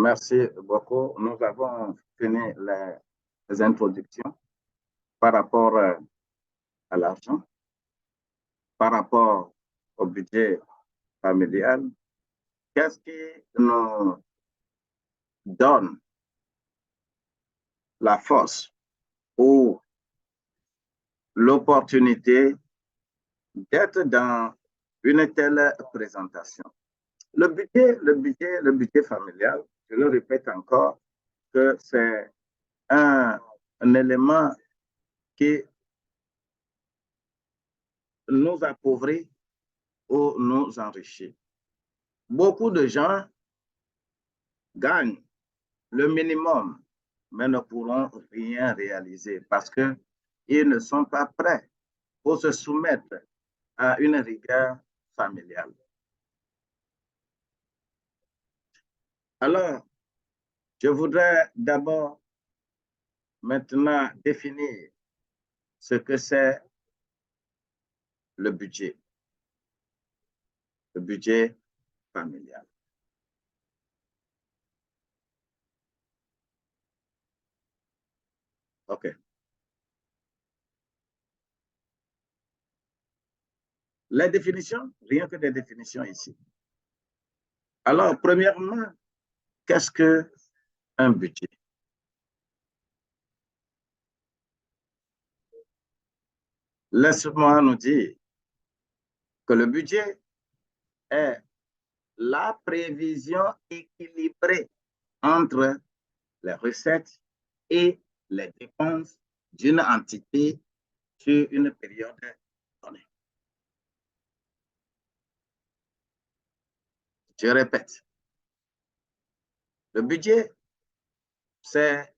Merci beaucoup. Nous avons fini les introductions par rapport à l'argent, par rapport au budget familial. Qu'est-ce qui nous donne la force ou l'opportunité d'être dans une telle présentation? Le budget familial, je le répète encore, que c'est un élément qui nous appauvrit ou nous enrichit. Beaucoup de gens gagnent le minimum, mais ne pourront rien réaliser parce qu'ils ne sont pas prêts pour se soumettre à une rigueur familiale. Alors, je voudrais d'abord maintenant définir ce que c'est le budget familial. OK. Les définitions, rien que des définitions ici. Alors, premièrement, qu'est-ce qu'un budget? Laisse-moi nous dire que le budget est la prévision équilibrée entre les recettes et les dépenses d'une entité sur une période donnée. Je répète, le budget, c'est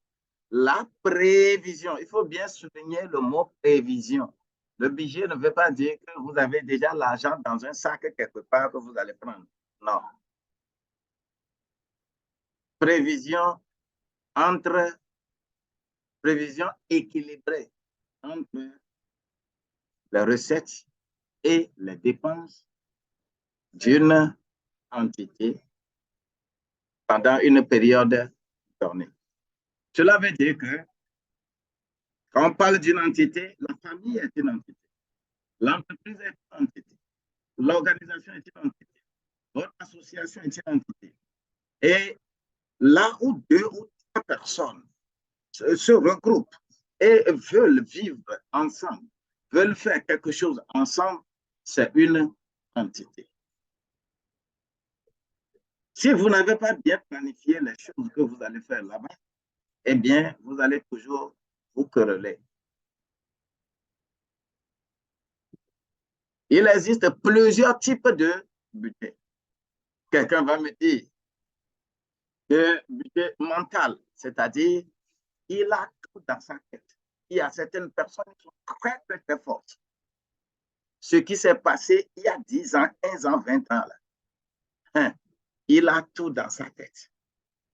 la prévision. Il faut bien souligner le mot prévision. Le budget ne veut pas dire que vous avez déjà l'argent dans un sac quelque part que vous allez prendre. Non. Prévision équilibrée entre les recettes et les dépenses d'une entité pendant une période donnée. Cela veut dire que quand on parle d'une entité, la famille est une entité, l'entreprise est une entité, l'organisation est une entité, votre association est une entité. Et là où 2 ou 3 personnes se regroupent et veulent vivre ensemble, veulent faire quelque chose ensemble, c'est une entité. Si vous n'avez pas bien planifié les choses que vous allez faire là-bas, eh bien, vous allez toujours vous quereller. Il existe plusieurs types de budget. Quelqu'un va me dire de budget mental, c'est-à-dire il a tout dans sa tête. Il y a certaines personnes qui sont très, très, très fortes. Ce qui s'est passé il y a 10 ans, 15 ans, 20 ans, là. Hein, il a tout dans sa tête.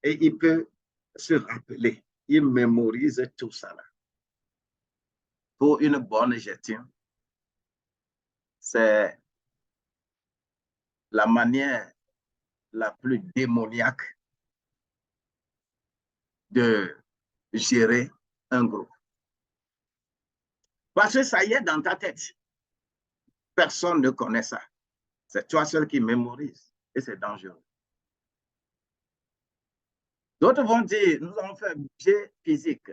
Et il peut se rappeler. Il mémorise tout ça là. Pour une bonne gestion, c'est la manière la plus démoniaque de gérer un groupe. Parce que ça y est dans ta tête. Personne ne connaît ça. C'est toi seul qui mémorise. Et c'est dangereux. D'autres vont dire, nous allons faire un budget physique.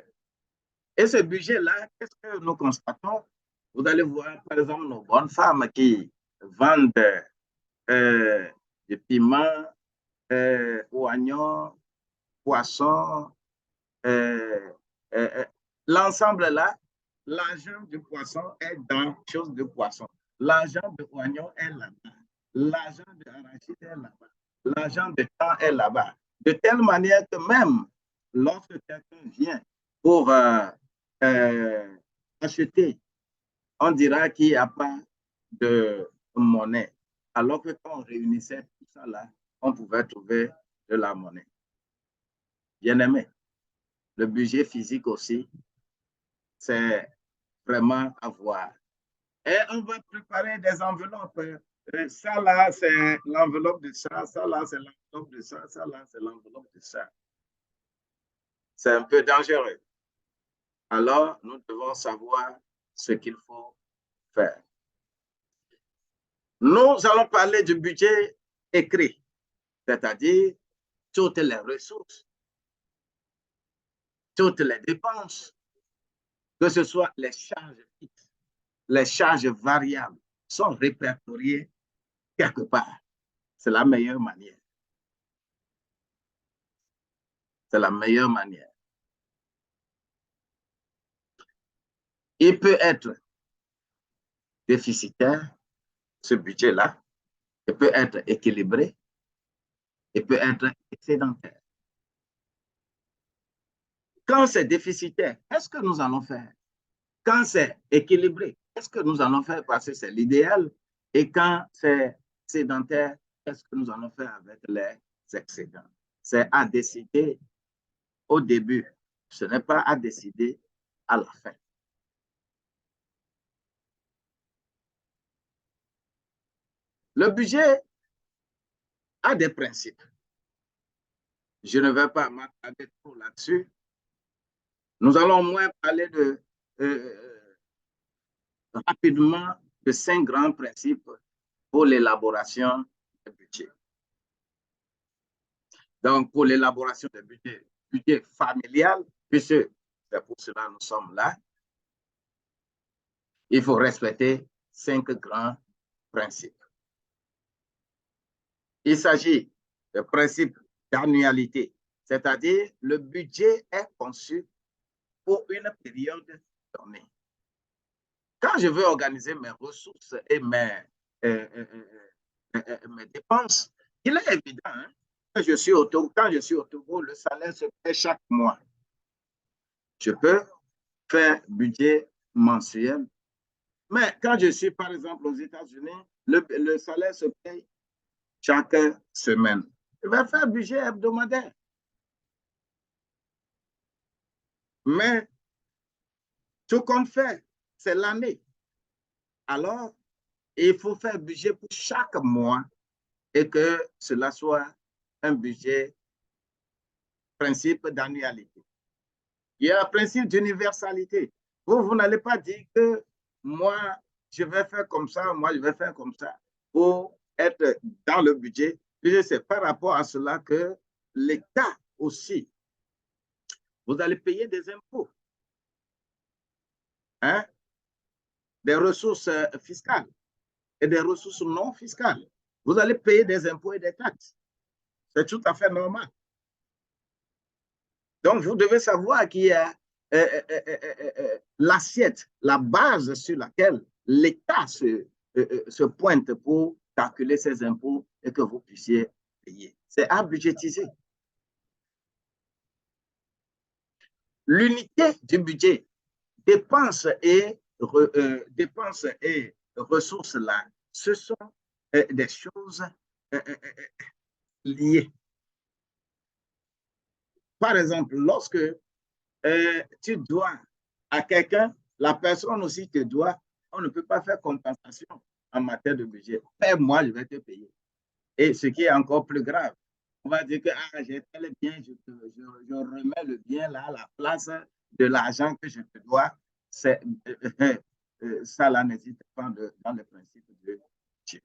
Et ce budget-là, qu'est-ce que nous constatons? Vous allez voir, par exemple, nos bonnes femmes qui vendent du piment, oignons, poissons, l'ensemble là, l'argent du poisson est dans chose de poisson. L'argent de oignon est là-bas. L'argent de arachide est là-bas. L'argent de thym est là-bas. De telle manière que même lorsque quelqu'un vient pour acheter, on dira qu'il n'y a pas de monnaie. Alors que quand on réunissait tout ça là, on pouvait trouver de la monnaie. Bien aimé, le budget physique aussi, c'est vraiment à voir. Et on va préparer des enveloppes. Ça là, c'est l'enveloppe de ça là, c'est l'enveloppe de ça là, c'est l'enveloppe de ça. C'est un peu dangereux. Alors, nous devons savoir ce qu'il faut faire. Nous allons parler du budget écrit, c'est-à-dire toutes les ressources, toutes les dépenses, que ce soit les charges fixes, les charges variables, sont répertoriées quelque part. C'est la meilleure manière. C'est la meilleure manière. Il peut être déficitaire, ce budget-là. Il peut être équilibré. Il peut être excédentaire. Quand c'est déficitaire, qu'est-ce que nous allons faire? Quand c'est équilibré, qu'est-ce que nous allons faire? Parce que c'est l'idéal. Et quand c'est sédentaire, qu'est-ce que nous allons faire avec les excédents? C'est à décider au début. Ce n'est pas à décider à la fin. Le budget a des principes. Je ne vais pas m'attarder trop là-dessus. Nous allons moins parler rapidement de 5 grands principes pour l'élaboration du budget. Donc, pour l'élaboration du budget familial, puisque c'est pour cela que nous sommes là, il faut respecter 5 grands principes. Il s'agit du principe d'annualité, c'est-à-dire le budget est conçu pour une période donnée. Quand je veux organiser mes ressources et mes dépenses, il est évident, hein, quand je suis au Togo, le salaire se paie chaque mois. Je peux faire budget mensuel. Mais quand je suis, par exemple, aux États-Unis, le salaire se paye chaque semaine. Je vais faire budget hebdomadaire. Mais ce qu'on fait, c'est l'année. Alors, il faut faire budget pour chaque mois et que cela soit un budget principe d'annualité. Il y a un principe d'universalité. Vous n'allez pas dire que moi, je vais faire comme ça, moi, je vais faire comme ça pour être dans le budget. C'est par rapport à cela que l'État aussi, vous allez payer des impôts, hein, des ressources fiscales et des ressources non fiscales. Vous allez payer des impôts et des taxes. C'est tout à fait normal. Donc, vous devez savoir qu'il y a l'assiette, la base sur laquelle l'État se pointe pour calculer ses impôts et que vous puissiez payer. C'est à budgétiser. L'unité du budget, dépenses et ressources là, ce sont des choses liées. Par exemple, lorsque tu dois à quelqu'un, la personne aussi te doit, on ne peut pas faire compensation en matière de budget. Paie-moi, je vais te payer. Et ce qui est encore plus grave, on va dire que j'ai tel bien, je remets le bien là à la place de l'argent que je te dois. Ça là n'existe pas dans le principe de budget.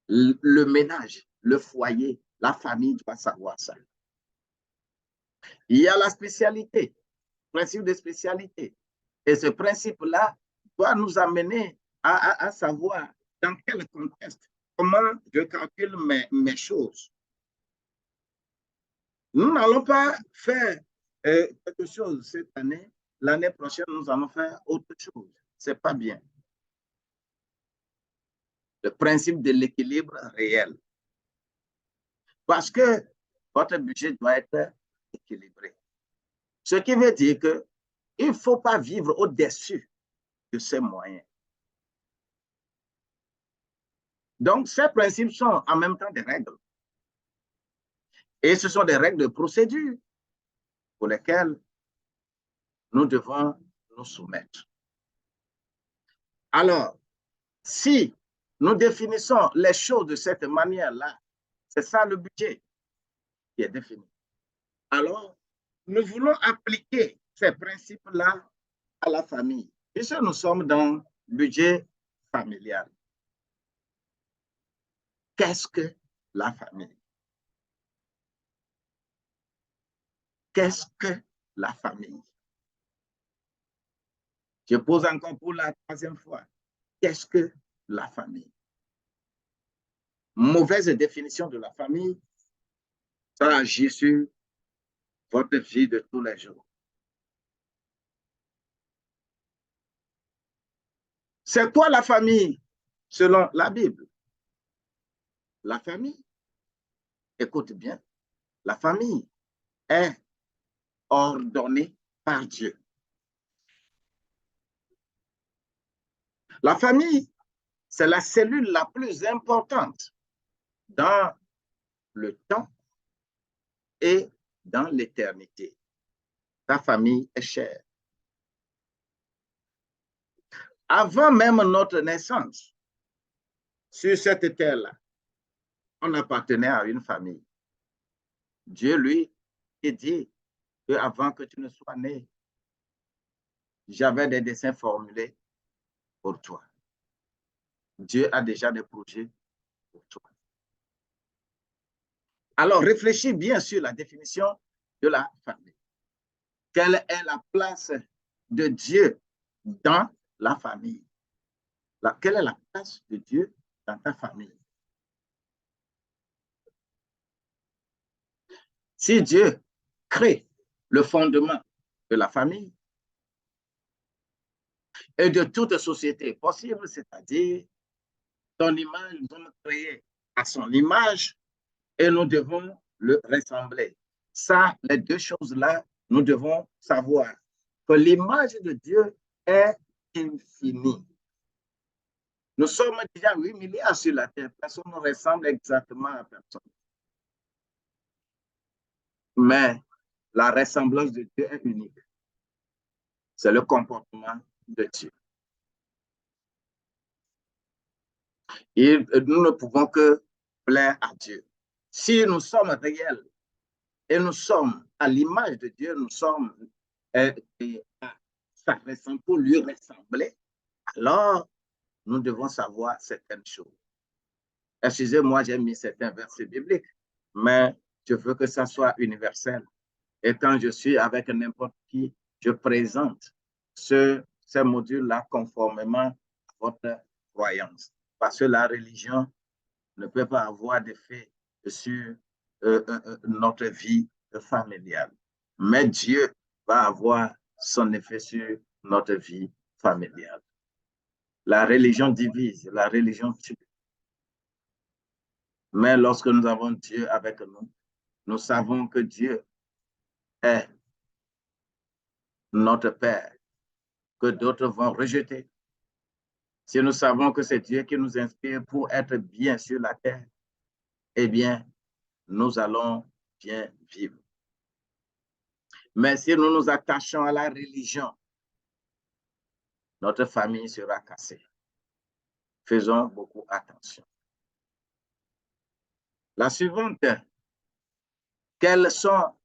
Le ménage, le foyer, la famille doit savoir ça. Il y a la spécialité, principe de spécialité. Et ce principe-là doit nous amener à savoir dans quel contexte, comment je calcule mes choses. Nous n'allons pas faire quelque chose cette année. L'année prochaine, nous allons faire autre chose. Ce n'est pas bien. Le principe de l'équilibre réel. Parce que votre budget doit être équilibré. Ce qui veut dire qu'il ne faut pas vivre au-dessus de ses moyens. Donc, ces principes sont en même temps des règles. Et ce sont des règles de procédure pour lesquelles nous devons nous soumettre. Alors, si nous définissons les choses de cette manière-là, c'est ça le budget qui est défini. Alors, nous voulons appliquer ces principes-là à la famille, puisque nous sommes dans le budget familial. Qu'est-ce que la famille? Qu'est-ce que la famille? Je pose encore pour la troisième fois. Qu'est-ce que la famille? Mauvaise définition de la famille, ça agit sur votre vie de tous les jours. C'est quoi la famille selon la Bible? La famille, écoute bien, la famille est ordonnée par Dieu. La famille, c'est la cellule la plus importante dans le temps et dans l'éternité. Ta famille est chère. Avant même notre naissance, sur cette terre-là, on appartenait à une famille. Dieu, lui, il dit qu'avant que tu ne sois né, j'avais des desseins formulés pour toi. Dieu a déjà des projets pour toi. Alors, réfléchis bien sur la définition de la famille. Quelle est la place de Dieu dans la famille? Quelle est la place de Dieu dans ta famille? Si Dieu crée le fondement de la famille et de toute société possible, c'est-à-dire ton image, nous sommes créés à son image et nous devons le ressembler. Ça, les deux choses-là, nous devons savoir que l'image de Dieu est infinie. Nous sommes déjà 8 milliards sur la terre. Personne ne ressemble exactement à personne. Mais la ressemblance de Dieu est unique. C'est le comportement de Dieu. Et nous ne pouvons que plaire à Dieu. Si nous sommes réels et nous sommes à l'image de Dieu, nous sommes pour lui ressembler, alors nous devons savoir certaines choses. Excusez-moi, j'ai mis certains versets bibliques, mais je veux que ça soit universel. Et quand je suis avec n'importe qui, je présente ces modules-là conformément à votre croyance. Parce que la religion ne peut pas avoir d'effet sur notre vie familiale. Mais Dieu va avoir son effet sur notre vie familiale. La religion divise, la religion tue. Mais lorsque nous avons Dieu avec nous, nous savons que Dieu est notre Père, que d'autres vont rejeter. Si nous savons que c'est Dieu qui nous inspire pour être bien sur la terre, eh bien, nous allons bien vivre. Mais si nous nous attachons à la religion, notre famille sera cassée. Faisons beaucoup attention. La suivante, quels sont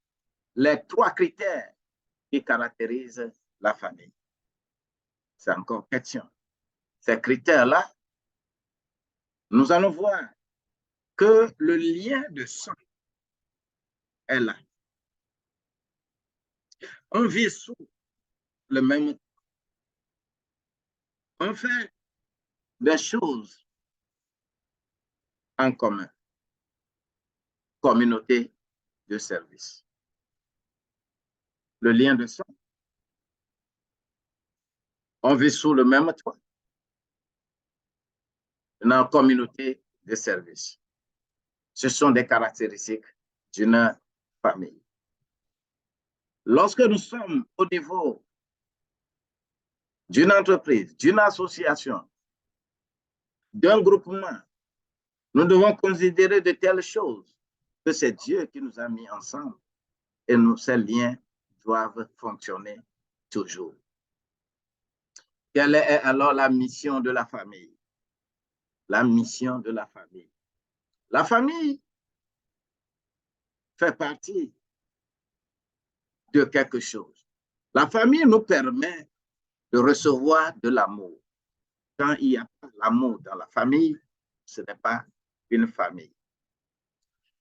les 3 critères qui caractérisent la famille? C'est encore question. Ces critères-là, nous allons voir que le lien de sang est là. On vit sous le même toit. On fait des choses en commun. Communauté de service. Le lien de sang. On vit sous le même toit. Une communauté de service. Ce sont des caractéristiques d'une famille. Lorsque nous sommes au niveau d'une entreprise, d'une association, d'un groupement, nous devons considérer de telles choses que c'est Dieu qui nous a mis ensemble et ces liens doivent fonctionner toujours. Quelle est alors la mission de la famille? La mission de la famille. La famille fait partie de quelque chose. La famille nous permet de recevoir de l'amour. Quand il n'y a pas l'amour dans la famille, ce n'est pas une famille.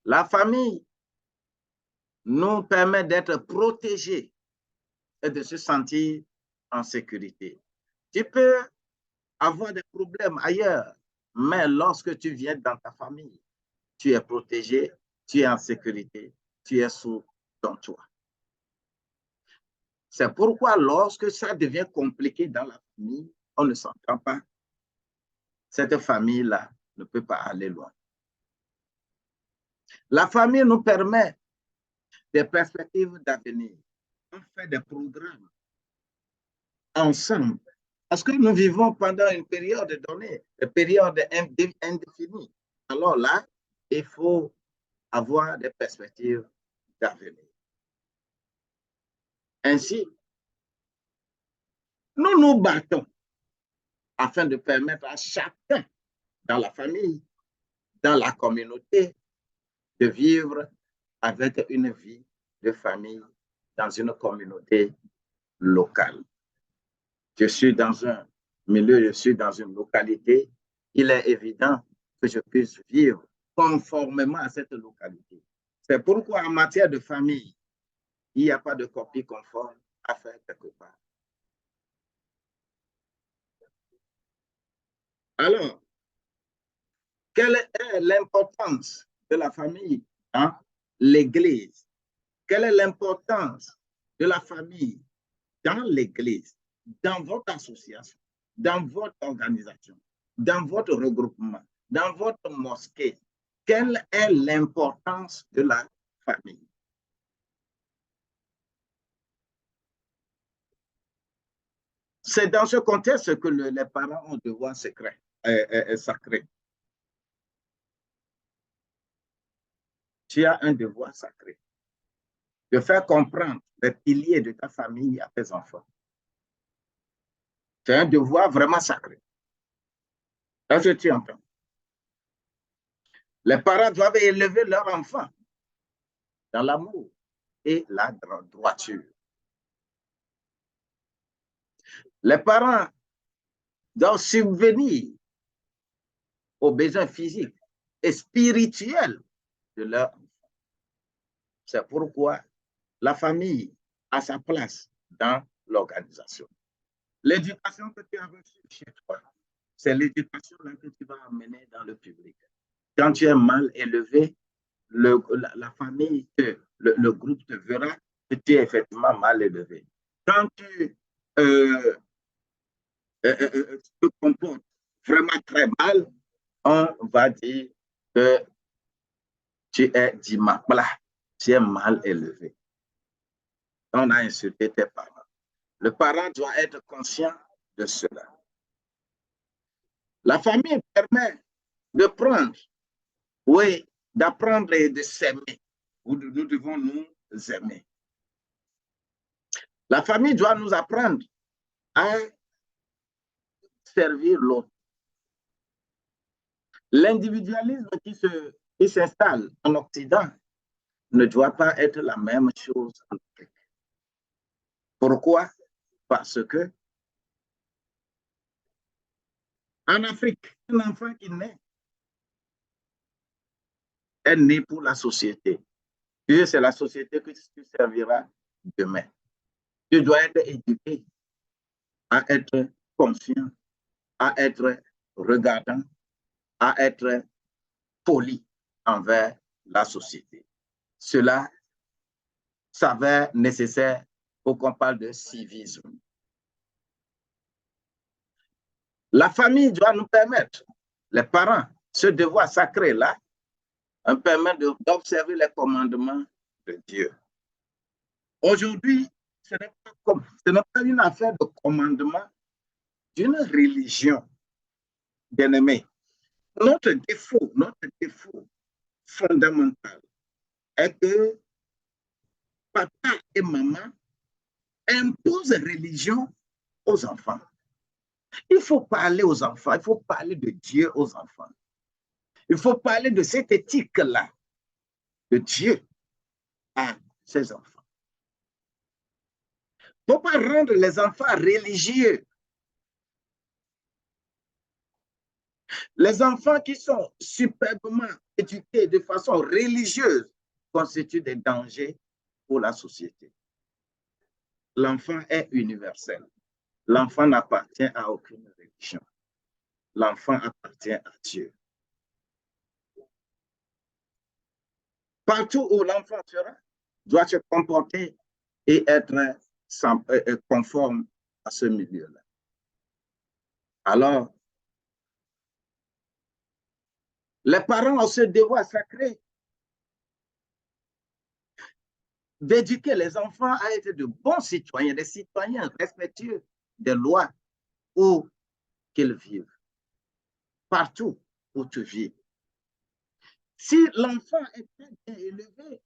La famille nous permet d'être protégés et de se sentir en sécurité. Tu peux avoir des problèmes ailleurs, mais lorsque tu viens dans ta famille, tu es protégé, tu es en sécurité, tu es sous ton toit. C'est pourquoi lorsque ça devient compliqué dans la famille, on ne s'entend pas. Cette famille-là ne peut pas aller loin. La famille nous permet des perspectives d'avenir. On fait des programmes ensemble. Parce que nous vivons pendant une période donnée, une période indéfinie. Alors là, il faut avoir des perspectives d'avenir. Ainsi, nous nous battons afin de permettre à chacun dans la famille, dans la communauté, de vivre avec une vie de famille dans une communauté locale. Je suis dans un milieu, je suis dans une localité, il est évident que je puisse vivre conformément à cette localité. C'est pourquoi en matière de famille, il n'y a pas de copie conforme à faire quelque part. Alors, quelle est l'importance de la famille dans l'Église? Quelle est l'importance de la famille dans l'Église, dans votre association, dans votre organisation, dans votre regroupement, dans votre mosquée? Quelle est l'importance de la famille? C'est dans ce contexte que les parents ont un devoir sacré. Tu as un devoir sacré de faire comprendre les piliers de ta famille à tes enfants. C'est un devoir vraiment sacré. Est-ce que tu entends? Les parents doivent élever leurs enfants dans l'amour et la droiture. Les parents doivent subvenir aux besoins physiques et spirituels de leurs enfants. C'est pourquoi la famille a sa place dans l'organisation. L'éducation que tu as reçue chez toi, c'est l'éducation que tu vas amener dans le public. Quand tu es mal élevé, la famille, le groupe te verra que tu es effectivement mal élevé. Quand tu te comportes vraiment très mal, on va dire que tu es dimapla, tu es mal élevé. On a insulté tes parents. Le parent doit être conscient de cela. La famille permet de prendre, oui, d'apprendre et de s'aimer. Nous devons nous aimer. La famille doit nous apprendre à servir l'autre. L'individualisme qui s'installe en Occident ne doit pas être la même chose en Afrique. Pourquoi? Parce que en Afrique, un enfant qui naît est né pour la société. Et c'est la société que tu serviras demain. Tu dois être éduqué à être conscient, à être regardant, à être poli envers la société. Cela s'avère nécessaire pour qu'on parle de civisme. La famille doit nous permettre, les parents, ce devoir sacré-là, nous permet d'observer les commandements de Dieu. Aujourd'hui, ce n'est pas une affaire de commandement d'une religion, bien-aimé. Notre défaut fondamental est que papa et maman imposent religion aux enfants. Il faut parler aux enfants, il faut parler de Dieu aux enfants. Il faut parler de cette éthique-là, de Dieu à ses enfants. Il ne faut pas rendre les enfants religieux. Les enfants qui sont superbement éduqués de façon religieuse constituent des dangers pour la société. L'enfant est universel. L'enfant n'appartient à aucune religion. L'enfant appartient à Dieu. Partout où l'enfant sera, doit se comporter et être conforme à ce milieu-là. Alors, les parents ont ce devoir sacré d'éduquer les enfants à être de bons citoyens, des citoyens respectueux des lois où qu'ils vivent, partout où tu vis. Si l'enfant est très bien élevé,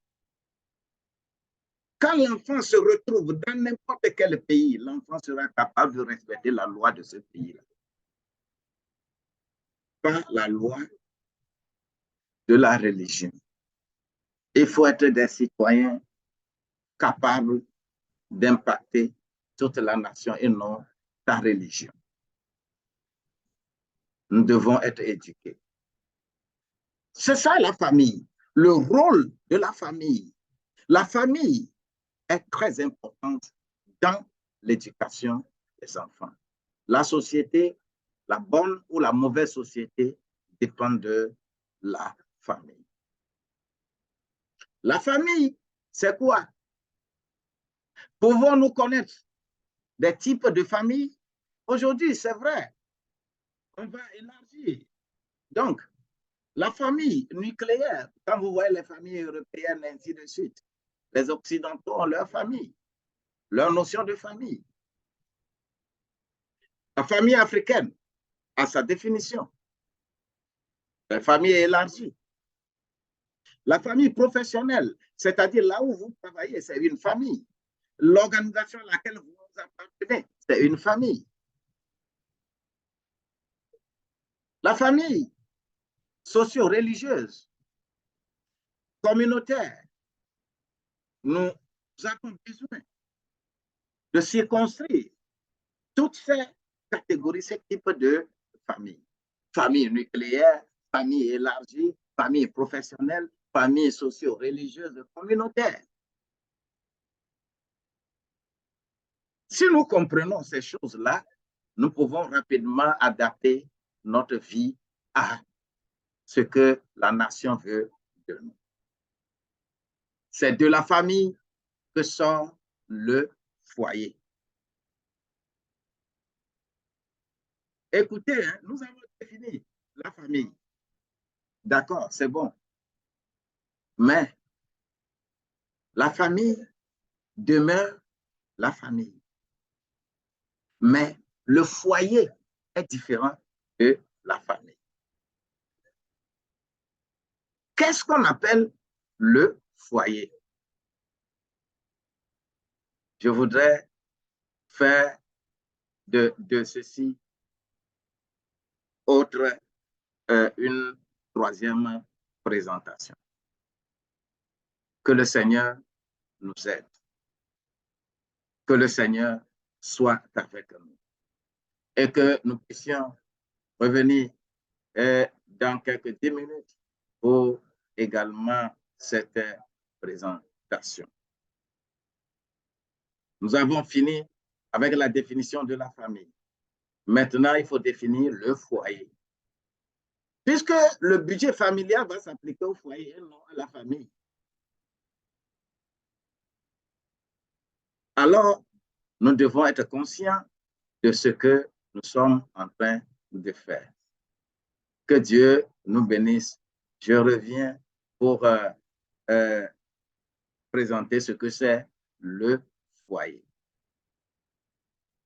quand l'enfant se retrouve dans n'importe quel pays, l'enfant sera capable de respecter la loi de ce pays-là. Pas la loi de la religion. Il faut être des citoyens capables d'impacter toute la nation et non ta religion. Nous devons être éduqués. C'est ça la famille, le rôle de la famille. La famille est très importante dans l'éducation des enfants. La société, la bonne ou la mauvaise société dépend de la famille. La famille, c'est quoi? Pouvons-nous connaître des types de familles? Aujourd'hui, c'est vrai, on va élargir. Donc, la famille nucléaire, quand vous voyez les familles européennes, ainsi de suite, les Occidentaux ont leur famille, leur notion de famille. La famille africaine a sa définition. La famille est élargie. La famille professionnelle, c'est-à-dire là où vous travaillez, c'est une famille. L'organisation à laquelle vous appartenez, c'est une famille. La famille socio-religieuse, communautaire, nous avons besoin de circonscrire toutes ces catégories, ce type de famille. Famille nucléaire, famille élargie, famille professionnelle, famille socio-religieuse, communautaire. Si nous comprenons ces choses-là, nous pouvons rapidement adapter notre vie à ce que la nation veut de nous. C'est de la famille que sort le foyer. Écoutez, hein, nous avons défini la famille. D'accord, c'est bon. Mais la famille demeure la famille. Mais le foyer est différent de la famille. Qu'est-ce qu'on appelle le foyer? Je voudrais faire de ceci une troisième présentation. Que le Seigneur nous aide. Que le Seigneur soit avec nous. Et que nous puissions revenir dans quelques 10 minutes pour également cette présentation. Nous avons fini avec la définition de la famille. Maintenant, il faut définir le foyer. Puisque le budget familial va s'appliquer au foyer et non à la famille. Alors, nous devons être conscients de ce que nous sommes en train de faire. Que Dieu nous bénisse. Je reviens pour présenter ce que c'est le foyer.